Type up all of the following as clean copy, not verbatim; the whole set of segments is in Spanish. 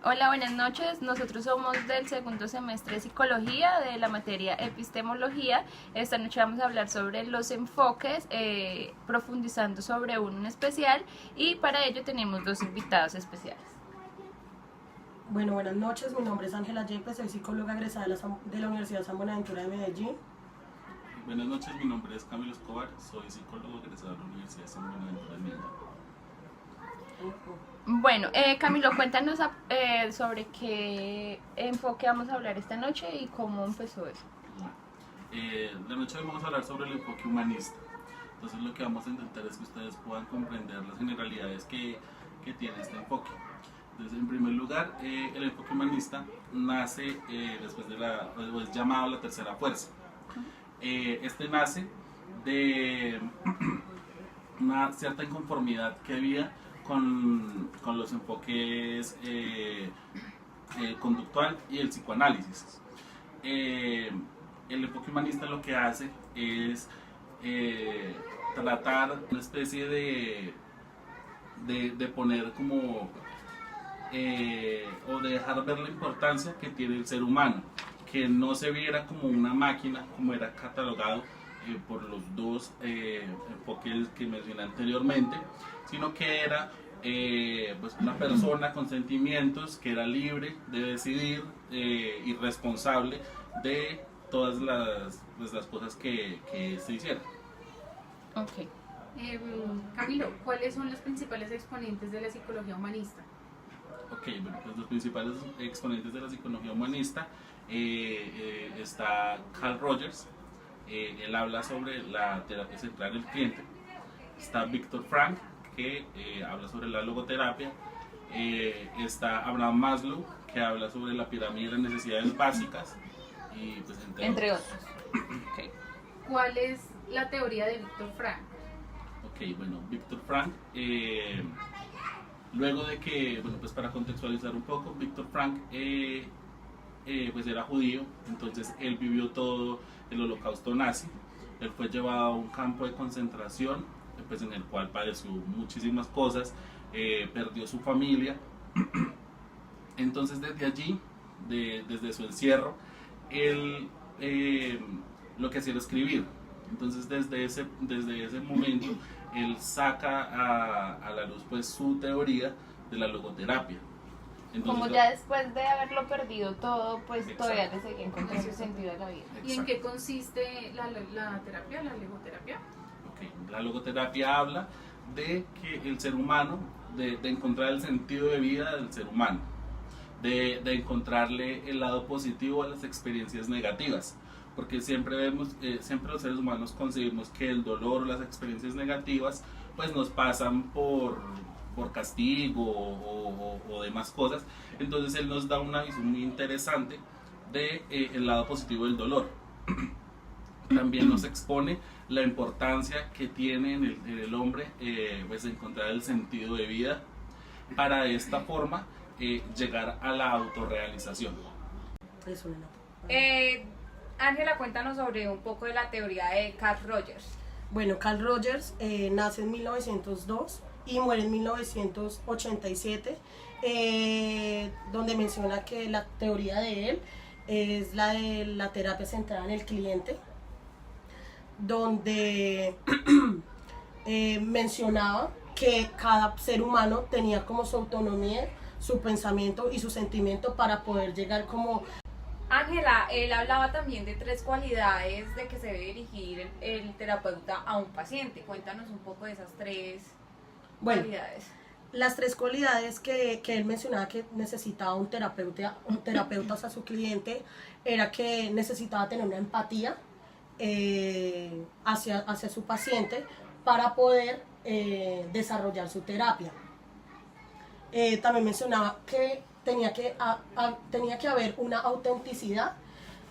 Hola, buenas noches. Nosotros somos del segundo semestre de Psicología de la materia Epistemología. Esta noche vamos a hablar sobre los enfoques, profundizando sobre uno en especial, y para ello tenemos dos invitados especiales. Bueno, buenas noches. Mi nombre es Ángela Yepes, soy psicóloga egresada de la Universidad San Buenaventura de Medellín. Buenas noches, mi nombre es Camilo Escobar, soy psicólogo egresado de la Universidad San Buenaventura de Medellín. Bueno, Camilo, cuéntanos sobre qué enfoque vamos a hablar esta noche y cómo empezó eso. La noche de hoy vamos a hablar sobre el enfoque humanista. Entonces lo que vamos a intentar es que ustedes puedan comprender las generalidades que tiene este enfoque. Entonces, en primer lugar, el enfoque humanista nace después de es llamado la tercera fuerza. Este nace de una cierta inconformidad que había con los enfoques conductual y el psicoanálisis. El enfoque humanista lo que hace es tratar una especie de poner como o de dejar ver la importancia que tiene el ser humano, que no se viera como una máquina como era catalogado por los dos enfoques que mencioné anteriormente, sino que era pues una persona con sentimientos, que era libre de decidir y responsable de todas las cosas que se hicieran. Ok. Camilo, ¿cuáles son los principales exponentes de la psicología humanista? Ok, bueno, pues los principales exponentes de la psicología humanista está Carl Rogers. Él habla sobre la terapia central del cliente. Está Viktor Frankl, que habla sobre la logoterapia. Está Abraham Maslow, que habla sobre la pirámide de las necesidades básicas, y pues entre otros. Okay. ¿Cuál es la teoría de Viktor Frankl? Ok, bueno, Viktor Frankl, luego de que, bueno, pues para contextualizar un poco, Viktor Frankl pues era judío, entonces él vivió todo el holocausto nazi. Él fue llevado a un campo de concentración, pues en el cual padeció muchísimas cosas, perdió su familia. Entonces desde allí, desde su encierro, él lo que hacía era escribir. Entonces desde ese momento él saca a la luz pues su teoría de la logoterapia. Entonces, como ya después de haberlo perdido todo, pues exacto, todavía le seguía encontrando sentido a la vida. ¿Y en qué consiste la terapia, la logoterapia? Okay. La logoterapia habla de que el ser humano, de encontrar el sentido de vida del ser humano, de encontrarle el lado positivo a las experiencias negativas, porque siempre siempre los seres humanos concebimos que el dolor o las experiencias negativas pues nos pasan por castigo o demás cosas. Entonces él nos da una visión muy interesante de el lado positivo del dolor. También nos expone la importancia que tiene en el hombre pues encontrar el sentido de vida para de esta forma llegar a la autorrealización. Eso no. Ángela, cuéntanos sobre un poco de la teoría de Carl Rogers. Bueno, Carl Rogers nace en 1902 y muere en 1987, donde menciona que la teoría de él es la de la terapia centrada en el cliente, donde mencionaba que cada ser humano tenía como su autonomía, su pensamiento y su sentimiento para poder llegar como... Ángela, él hablaba también de 3 cualidades de que se debe dirigir el terapeuta a un paciente. Cuéntanos un poco de esas 3 cualidades. Las 3 cualidades que él mencionaba que necesitaba un terapeuta hacia su cliente era que necesitaba tener una empatía hacia su paciente para poder desarrollar su terapia. También mencionaba que tenía que haber una autenticidad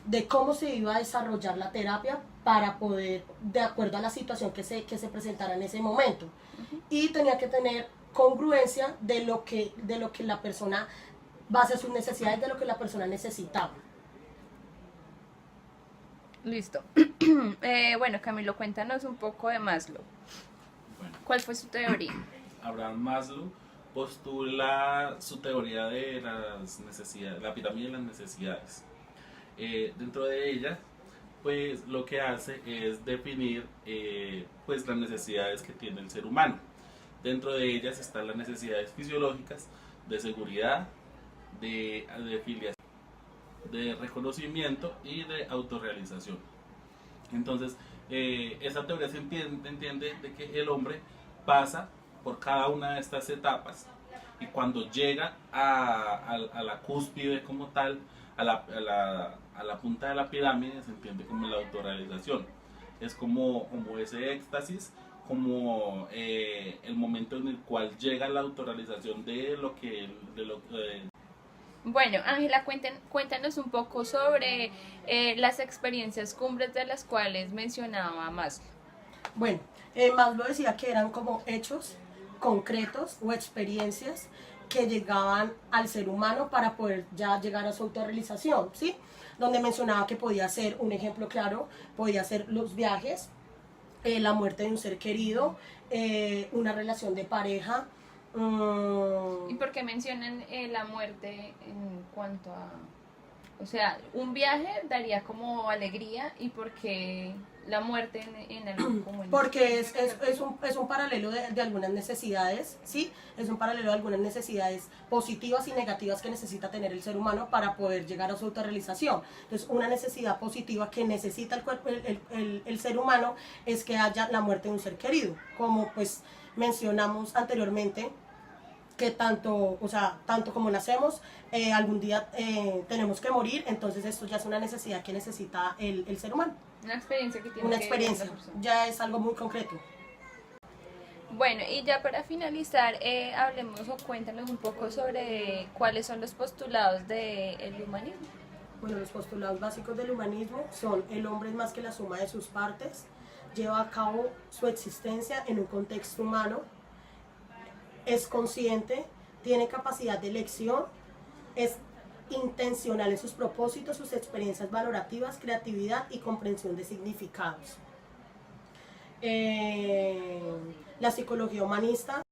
de cómo se iba a desarrollar la terapia para poder, de acuerdo a la situación que se presentara en ese momento. Y tenía que tener congruencia de lo que la persona, base a sus necesidades, de lo que la persona necesitaba. Listo. Bueno, Camilo, cuéntanos un poco de Maslow. Bueno, ¿Cuál fue su teoría? Abraham Maslow postula su teoría de las necesidades, la pirámide de las necesidades. Dentro de ella, pues lo que hace es definir pues las necesidades que tiene el ser humano. Dentro de ellas están las necesidades fisiológicas, de seguridad, de filiación, de reconocimiento y de autorrealización. Entonces, esa teoría se entiende de que el hombre pasa por cada una de estas etapas y cuando llega a la cúspide como tal, a la punta de la pirámide, se entiende como la autorrealización. Es como ese éxtasis, como el momento en el cual llega la autorrealización de lo que... Bueno, Ángela, cuéntanos un poco sobre las experiencias cumbres de las cuales mencionaba Maslow. Bueno, Maslow decía que eran como hechos concretos o experiencias que llegaban al ser humano para poder ya llegar a su autorrealización, ¿sí? Donde mencionaba que podía ser, un ejemplo claro, podía ser los viajes, la muerte de un ser querido, una relación de pareja. ¿Y por qué mencionan la muerte en cuanto a... O sea, un viaje daría como alegría y por qué la muerte en algo como... Porque es un paralelo de algunas necesidades, ¿sí? Es un paralelo de algunas necesidades positivas y negativas que necesita tener el ser humano para poder llegar a su autorrealización. Entonces, una necesidad positiva que necesita el cuerpo, el ser humano es que haya la muerte de un ser querido, como pues mencionamos anteriormente, que tanto como nacemos, algún día tenemos que morir, entonces esto ya es una necesidad que necesita el ser humano. Una experiencia que tiene Una que experiencia, vivir la persona. ya es algo muy concreto. Bueno, y ya para finalizar, hablemos o cuéntanos un poco sobre cuáles son los postulados del humanismo. Bueno, los postulados básicos del humanismo son: el hombre es más que la suma de sus partes, lleva a cabo su existencia en un contexto humano, es consciente, tiene capacidad de elección, es intencional en sus propósitos, sus experiencias valorativas, creatividad y comprensión de significados. La psicología humanista